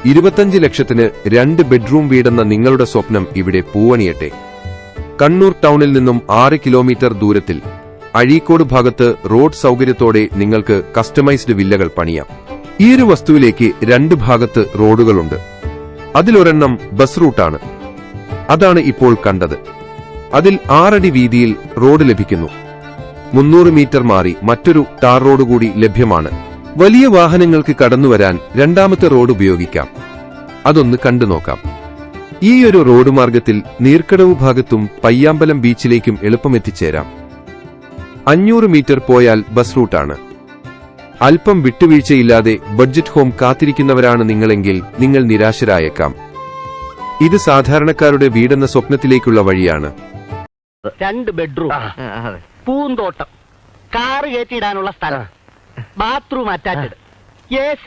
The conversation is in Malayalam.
25 ലക്ഷത്തിന് 2 ബെഡ്റൂം വീടെന്ന നിങ്ങളുടെ സ്വപ്നം ഇവിടെ പൂവണിയട്ടെ. കണ്ണൂർ ടൗണിൽ നിന്നും 6 കിലോമീറ്റർ ദൂരത്തിൽ അഴീക്കോട് ഭാഗത്ത് റോഡ് സൗകര്യത്തോടെ നിങ്ങൾക്ക് കസ്റ്റമൈസ്ഡ് വില്ലകൾ പണിയാം. ഈയൊരു വസ്തുവിലേക്ക് 2 ഭാഗത്ത് റോഡുകളുണ്ട്. അതിലൊരെണ്ണം ബസ് റൂട്ടാണ്. അതാണ് ഇപ്പോൾ കണ്ടത്. അതിൽ 6 അടി വീതിയിൽ റോഡ് ലഭിക്കുന്നു. 300 മീറ്റർ മാറി മറ്റൊരു ടാർ റോഡ് കൂടി ലഭ്യമാണ്. വലിയ വാഹനങ്ങൾക്ക് കടന്നുവരാൻ രണ്ടാമത്തെ റോഡ് ഉപയോഗിക്കാം. അതൊന്ന് കണ്ടുനോക്കാം. ഈയൊരു റോഡ് മാർഗത്തിൽ നീർക്കടവ് ഭാഗത്തും പയ്യാമ്പലം ബീച്ചിലേക്കും എളുപ്പമെത്തിച്ചേരാം. 500 മീറ്റർ പോയാൽ ബസ് റൂട്ടാണ്. അല്പം വിട്ടുവീഴ്ചയില്ലാതെ ബഡ്ജറ്റ് ഹോം കാത്തിരിക്കുന്നവരാണ് നിങ്ങളെങ്കിൽ നിങ്ങൾ നിരാശരായേക്കാം. ഇത് സാധാരണക്കാരുടെ വീടെന്ന സ്വപ്നത്തിലേക്കുള്ള വഴിയാണ്. 2 ബെഡ്റൂം, പൂന്തോട്ടം, കാറ് കയറ്റിയിടാനുള്ള സ്ഥലം, ബാത്റൂം അറ്റാച്ച്ഡ്, AC,